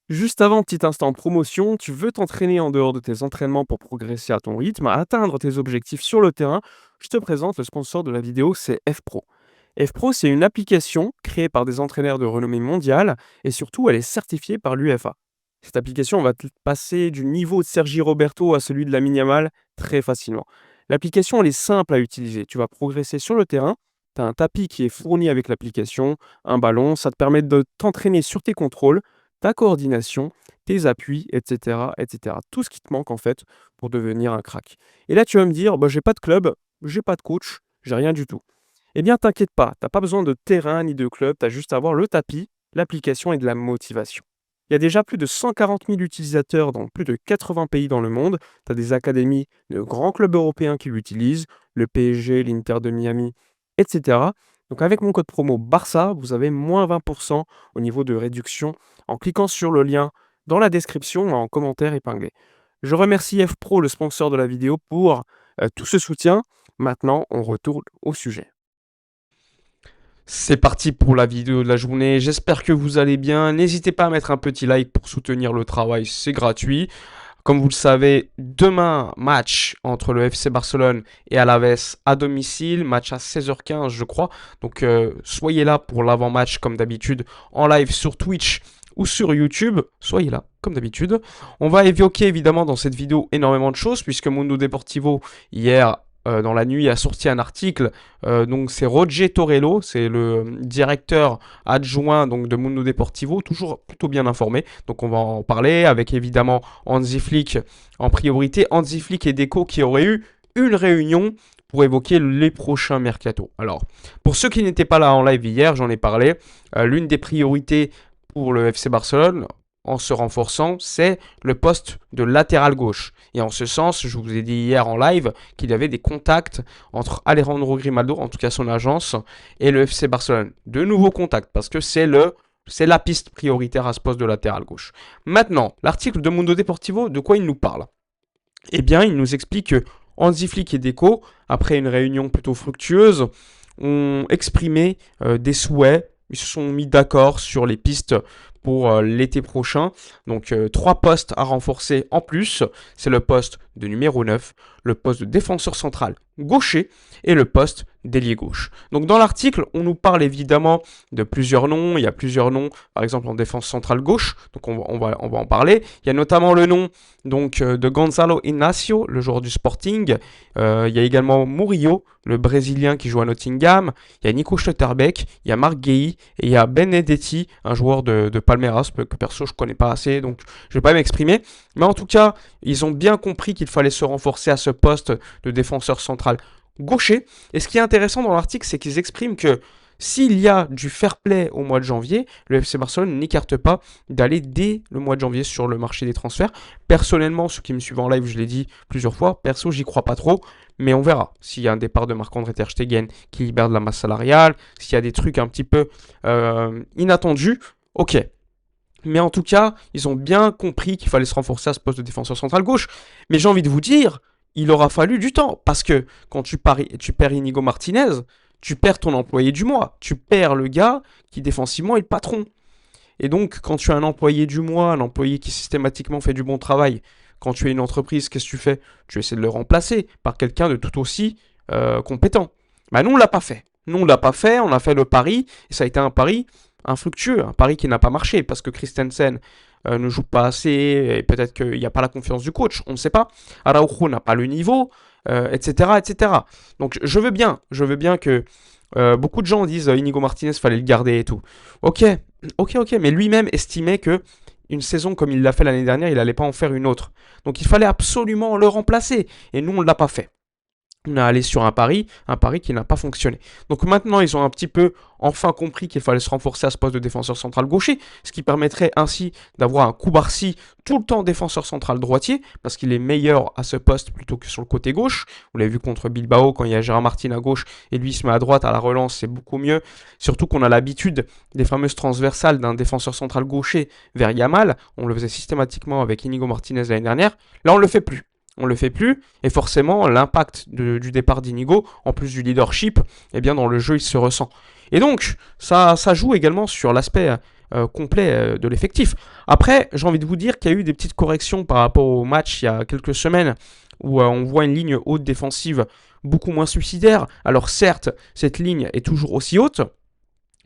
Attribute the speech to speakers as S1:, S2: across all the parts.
S1: Juste avant, petit instant promotion, tu veux t'entraîner en dehors de tes entraînements pour progresser à ton rythme, atteindre tes objectifs sur le terrain. Je te présente le sponsor de la vidéo, c'est FPro. FPro, c'est une application créée par des entraîneurs de renommée mondiale et surtout, elle est certifiée par l'UFA. Cette application va te passer du niveau de Sergi Roberto à celui de la Yamal très facilement. L'application, elle est simple à utiliser. Tu vas progresser sur le terrain. Tu as un tapis qui est fourni avec l'application, un ballon. Ça te permet de t'entraîner sur tes contrôles, ta coordination, tes appuis, etc., etc. Tout ce qui te manque en fait pour devenir un crack. Et là, tu vas me dire, bah, j'ai pas de club, j'ai pas de coach, j'ai rien du tout. Eh bien, t'inquiète pas, t'as pas besoin de terrain ni de club, t'as juste à avoir le tapis, l'application et de la motivation. Il y a déjà plus de 140 000 utilisateurs dans plus de 80 pays dans le monde. Tu as des académies de grands clubs européens qui l'utilisent, le PSG, l'Inter de Miami, etc. Donc avec mon code promo Barça, vous avez moins 20% au niveau de réduction en cliquant sur le lien dans la description ou en commentaire épinglé. Je remercie FPro, le sponsor de la vidéo, pour tout ce soutien. Maintenant, on retourne au sujet.
S2: C'est parti pour la vidéo de la journée, j'espère que vous allez bien. N'hésitez pas à mettre un petit like pour soutenir le travail, c'est gratuit. Comme vous le savez, demain, match entre le FC Barcelone et Alaves à domicile, match à 16h15 je crois. Donc soyez là pour l'avant-match comme d'habitude en live sur Twitch ou sur YouTube, soyez là comme d'habitude. On va évoquer évidemment dans cette vidéo énormément de choses puisque Mundo Deportivo hier dans la nuit a sorti un article. Donc c'est Roger Torello, c'est le directeur adjoint donc de Mundo Deportivo, toujours plutôt bien informé. Donc on va en parler avec évidemment Hansi Flick en priorité. Hansi Flick et Deco qui auraient eu une réunion pour évoquer les prochains mercato. Alors, pour ceux qui n'étaient pas là en live hier, j'en ai parlé. L'une des priorités pour le FC Barcelone, en se renforçant, c'est le poste de latéral gauche. Et en ce sens, je vous ai dit hier en live qu'il y avait des contacts entre Alejandro Grimaldo, en tout cas son agence, et le FC Barcelone. De nouveaux contacts, parce que c'est la piste prioritaire à ce poste de latéral gauche. Maintenant, l'article de Mundo Deportivo, de quoi il nous parle? Eh bien, il nous explique que Hansi Flick et Deco, après une réunion plutôt fructueuse, ont exprimé des souhaits. Ils se sont mis d'accord sur les pistes pour l'été prochain. Donc 3 postes à renforcer en plus. C'est le poste de numéro 9, le poste de défenseur central gaucher et le poste d'ailier gauche. Donc dans l'article, on nous parle évidemment de plusieurs noms. Il y a plusieurs noms, par exemple en défense centrale gauche. Donc on va en parler. Il y a notamment le nom de Gonzalo Inácio, le joueur du Sporting. Il y a également Murillo, le Brésilien qui joue à Nottingham. Il y a Nico Schlotterbeck, il y a Marc Guéhi et il y a Benedetti, un joueur de Palmeiras que perso je connais pas assez, donc je vais pas m'exprimer. Mais en tout cas, ils ont bien compris qu'il fallait se renforcer à ce poste de défenseur central gaucher. Et ce qui est intéressant dans l'article, c'est qu'ils expriment que s'il y a du fair play au mois de janvier, le FC Barcelone n'écarte pas d'aller dès le mois de janvier sur le marché des transferts. Personnellement, ceux qui me suivent en live, je l'ai dit plusieurs fois, perso, j'y crois pas trop. Mais on verra s'il y a un départ de Marc-André Ter Stegen qui libère de la masse salariale, s'il y a des trucs un petit peu inattendus, ok. Mais en tout cas, ils ont bien compris qu'il fallait se renforcer à ce poste de défenseur central gauche. Mais j'ai envie de vous dire, il aura fallu du temps. Parce que quand tu perds Inigo Martinez, tu perds ton employé du mois. Tu perds le gars qui défensivement est le patron. Et donc, quand tu as un employé du mois, un employé qui systématiquement fait du bon travail, quand tu es une entreprise, qu'est-ce que tu fais? Tu essaies de le remplacer par quelqu'un de tout aussi compétent. Bah nous, on l'a pas fait. Nous, on l'a pas fait, on a fait le pari, et ça a été un pari infructueux, un pari qui n'a pas marché, parce que Christensen ne joue pas assez, et peut-être qu'il n'y a pas la confiance du coach, on ne sait pas. Araujo n'a pas le niveau, etc., etc. Donc je veux bien que beaucoup de gens disent Inigo Martinez, fallait le garder et tout. Ok, mais lui-même estimait que une saison comme il l'a fait l'année dernière, il n'allait pas en faire une autre. Donc il fallait absolument le remplacer. Et nous, on ne l'a pas fait. On est allé sur un pari qui n'a pas fonctionné. Donc maintenant, ils ont un petit peu enfin compris qu'il fallait se renforcer à ce poste de défenseur central gaucher, ce qui permettrait ainsi d'avoir un Koubarsi tout le temps défenseur central droitier, parce qu'il est meilleur à ce poste plutôt que sur le côté gauche. Vous l'avez vu contre Bilbao, quand il y a Gérard Martin à gauche et lui il se met à droite à la relance, c'est beaucoup mieux. Surtout qu'on a l'habitude des fameuses transversales d'un défenseur central gaucher vers Yamal. On le faisait systématiquement avec Inigo Martinez l'année dernière. Là, on ne le fait plus. On ne le fait plus, et forcément, l'impact du départ d'Inigo, en plus du leadership, eh bien, dans le jeu, il se ressent. Et donc, ça joue également sur l'aspect complet de l'effectif. Après, j'ai envie de vous dire qu'il y a eu des petites corrections par rapport au match il y a quelques semaines où on voit une ligne haute défensive beaucoup moins suicidaire. Alors certes, cette ligne est toujours aussi haute,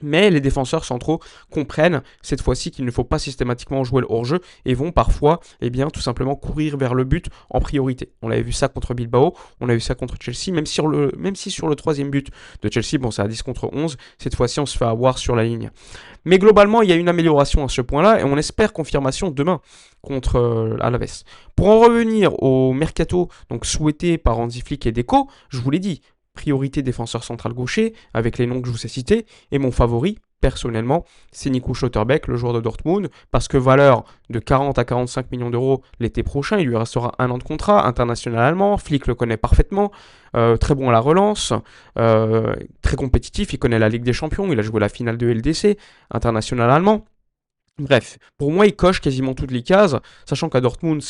S2: mais les défenseurs centraux comprennent cette fois-ci qu'il ne faut pas systématiquement jouer le hors-jeu et vont parfois, tout simplement courir vers le but en priorité. On avait vu ça contre Bilbao, on a vu ça contre Chelsea, même si sur le troisième but de Chelsea, bon c'est à 10 contre 11, cette fois-ci on se fait avoir sur la ligne. Mais globalement, il y a une amélioration à ce point-là et on espère confirmation demain contre Alaves. Pour en revenir au mercato donc souhaité par Hansi Flick et Deco, je vous l'ai dit, priorité défenseur central gaucher, avec les noms que je vous ai cités, et mon favori, personnellement, c'est Nico Schlotterbeck, le joueur de Dortmund, parce que valeur de 40 à 45 millions d'euros l'été prochain, il lui restera 1 an de contrat, international allemand, Flick le connaît parfaitement, très bon à la relance, très compétitif, il connaît la Ligue des Champions, il a joué la finale de LDC, international allemand. Bref, pour moi, il coche quasiment toutes les cases, sachant qu'à Dortmund,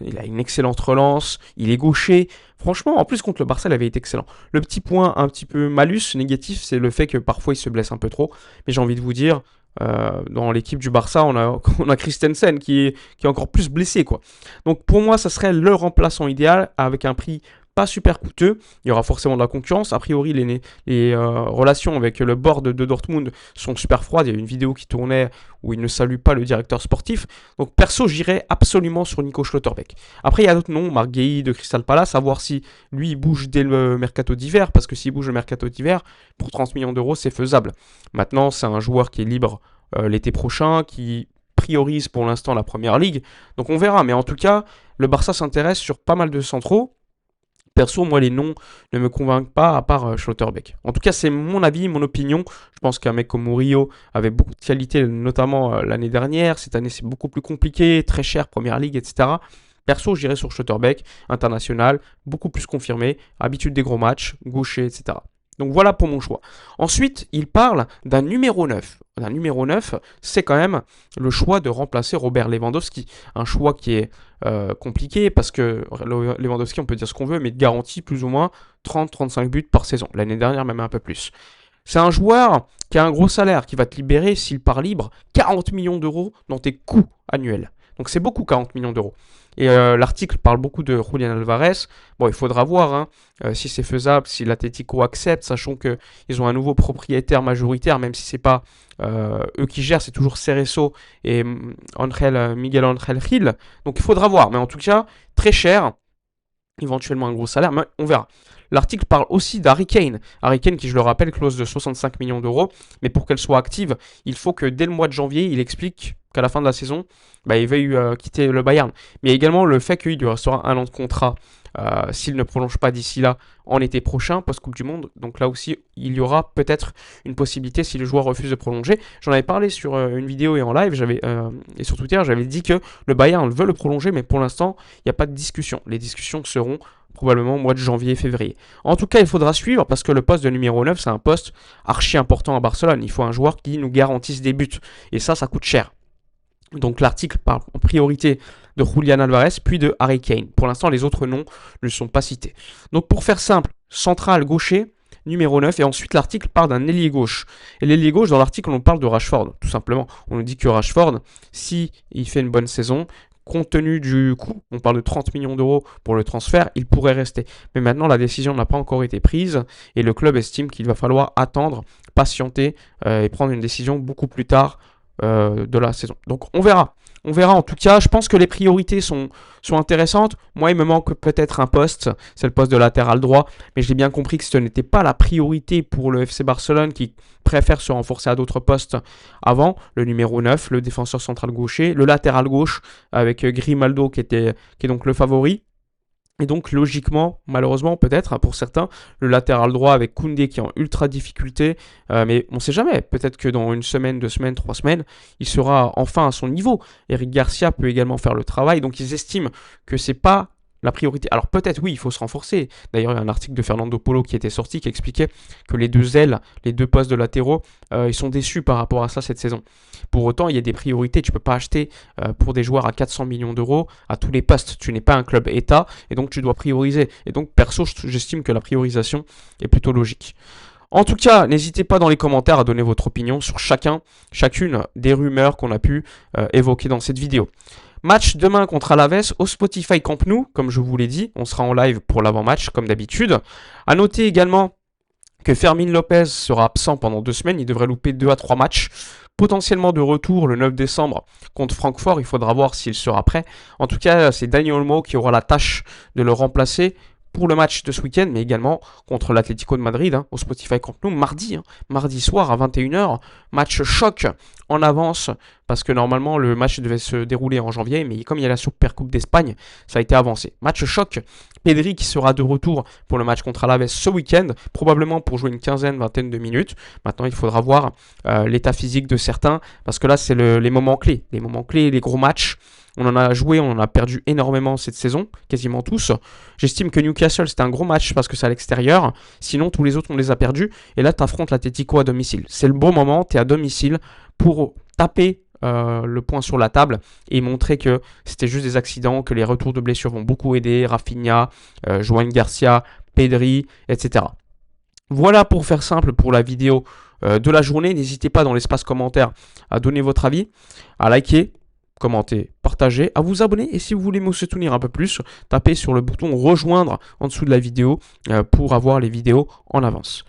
S2: il a une excellente relance, il est gaucher. Franchement, en plus, contre le Barça, il avait été excellent. Le petit point un petit peu malus, négatif, c'est le fait que parfois, il se blesse un peu trop. Mais j'ai envie de vous dire, dans l'équipe du Barça, on a Christensen qui est encore plus blessé, quoi. Donc pour moi, ça serait le remplaçant idéal avec un prix pas super coûteux. Il y aura forcément de la concurrence. A priori, les relations avec le board de Dortmund sont super froides. Il y a une vidéo qui tournait où il ne salue pas le directeur sportif. Donc perso, j'irai absolument sur Nico Schlotterbeck. Après, il y a d'autres noms, Marc Guéhi de Crystal Palace, à voir si lui il bouge dès le mercato d'hiver, parce que s'il bouge le mercato d'hiver, pour 30 millions d'euros, c'est faisable. Maintenant, c'est un joueur qui est libre l'été prochain, qui priorise pour l'instant la première ligue. Donc on verra. Mais en tout cas, le Barça s'intéresse sur pas mal de centraux. Perso, moi, les noms ne me convainquent pas, à part Schlotterbeck. En tout cas, c'est mon avis, mon opinion. Je pense qu'un mec comme Murillo avait beaucoup de qualité, notamment l'année dernière. Cette année, c'est beaucoup plus compliqué, très cher, Première Ligue, etc. Perso, j'irais sur Schlotterbeck, international, beaucoup plus confirmé, habitude des gros matchs, gaucher, etc. Donc voilà pour mon choix. Ensuite, il parle d'un numéro 9. Un numéro 9, c'est quand même le choix de remplacer Robert Lewandowski. Un choix qui est compliqué parce que Lewandowski, on peut dire ce qu'on veut, mais garantit plus ou moins 30-35 buts par saison. L'année dernière, même un peu plus. C'est un joueur qui a un gros salaire, qui va te libérer, s'il part libre, 40 millions d'euros dans tes coûts annuels. Donc c'est beaucoup 40 millions d'euros. Et l'article parle beaucoup de Julian Alvarez. Bon, il faudra voir si c'est faisable, si l'Atlético accepte, sachant qu'ils ont un nouveau propriétaire majoritaire, même si c'est pas eux qui gèrent, c'est toujours Cerezo et Miguel Ángel Gil. Donc il faudra voir. Mais en tout cas, très cher, éventuellement un gros salaire, mais on verra. L'article parle aussi d'Harry Kane. Harry Kane qui, je le rappelle, clause de 65 millions d'euros. Mais pour qu'elle soit active, il faut que dès le mois de janvier, il explique qu'à la fin de la saison, il veuille quitter le Bayern. Mais également le fait qu'il lui restera 1 an de contrat s'il ne prolonge pas d'ici là en été prochain, post-Coupe du Monde. Donc là aussi, il y aura peut-être une possibilité si le joueur refuse de prolonger. J'en avais parlé sur une vidéo et en live, et sur Twitter, j'avais dit que le Bayern veut le prolonger, mais pour l'instant, il n'y a pas de discussion. Les discussions seront probablement au mois de janvier-février. En tout cas, il faudra suivre parce que le poste de numéro 9, c'est un poste archi important à Barcelone. Il faut un joueur qui nous garantisse des buts. Et ça coûte cher. Donc l'article parle en priorité de Julian Alvarez, puis de Harry Kane. Pour l'instant, les autres noms ne sont pas cités. Donc pour faire simple, central gaucher, numéro 9, et ensuite l'article parle d'un ailier gauche. Et l'ailier gauche, dans l'article, on parle de Rashford, tout simplement. On nous dit que Rashford, si il fait une bonne saison, compte tenu du coût, on parle de 30 millions d'euros pour le transfert, il pourrait rester. Mais maintenant, la décision n'a pas encore été prise et le club estime qu'il va falloir attendre, patienter et prendre une décision beaucoup plus tard de la saison. Donc on verra. On verra en tout cas. Je pense que les priorités sont intéressantes. Moi, il me manque peut-être un poste. C'est le poste de latéral droit. Mais j'ai bien compris que ce n'était pas la priorité pour le FC Barcelone qui préfère se renforcer à d'autres postes avant. Le numéro 9, le défenseur central gaucher, le latéral gauche avec Grimaldo qui est donc le favori. Et donc logiquement, malheureusement peut-être pour certains, le latéral droit avec Koundé qui est en ultra difficulté, mais on ne sait jamais, peut-être que dans 1 semaine, 2 semaines, 3 semaines, il sera enfin à son niveau. Eric Garcia peut également faire le travail, donc ils estiment que c'est pas la priorité. Alors peut-être oui, il faut se renforcer. D'ailleurs, il y a un article de Fernando Polo qui était sorti qui expliquait que les 2 ailes, les 2 postes de latéraux, ils sont déçus par rapport à ça cette saison. Pour autant, il y a des priorités. Tu ne peux pas acheter pour des joueurs à 400 millions d'euros à tous les postes. Tu n'es pas un club État et donc tu dois prioriser. Et donc perso, j'estime que la priorisation est plutôt logique. En tout cas, n'hésitez pas dans les commentaires à donner votre opinion sur chacune des rumeurs qu'on a pu évoquer dans cette vidéo. Match demain contre Alaves au Spotify Camp Nou, comme je vous l'ai dit, on sera en live pour l'avant-match comme d'habitude. À noter également que Fermin Lopez sera absent pendant 2 semaines, il devrait louper 2 à 3 matchs. Potentiellement de retour le 9 décembre contre Francfort, il faudra voir s'il sera prêt. En tout cas, c'est Dani Olmo qui aura la tâche de le remplacer pour le match de ce week-end, mais également contre l'Atlético de Madrid au Spotify Camp Nou, mardi soir à 21h. Match choc en avance, parce que normalement le match devait se dérouler en janvier, mais comme il y a la Supercoupe d'Espagne, ça a été avancé. Match choc, Pedri qui sera de retour pour le match contre Alaves ce week-end, probablement pour jouer une vingtaine de minutes. Maintenant, il faudra voir l'état physique de certains, parce que là, c'est les moments clés. Les moments clés, les gros matchs. On en a joué, on en a perdu énormément cette saison, quasiment tous. J'estime que Newcastle, c'était un gros match parce que c'est à l'extérieur. Sinon, tous les autres, on les a perdus. Et là, tu affrontes l'Atlético à domicile. C'est le bon moment, tu es à domicile pour taper le point sur la table et montrer que c'était juste des accidents, que les retours de blessures vont beaucoup aider. Rafinha, Joan Garcia, Pedri, etc. Voilà pour faire simple pour la vidéo de la journée. N'hésitez pas dans l'espace commentaire à donner votre avis, à liker, commenter, partager, à vous abonner et si vous voulez me soutenir un peu plus, tapez sur le bouton rejoindre en dessous de la vidéo pour avoir les vidéos en avance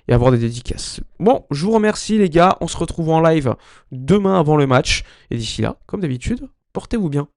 S2: et avoir des dédicaces. Bon, je vous remercie les gars, on se retrouve en live demain avant le match et d'ici là, comme d'habitude, portez-vous bien.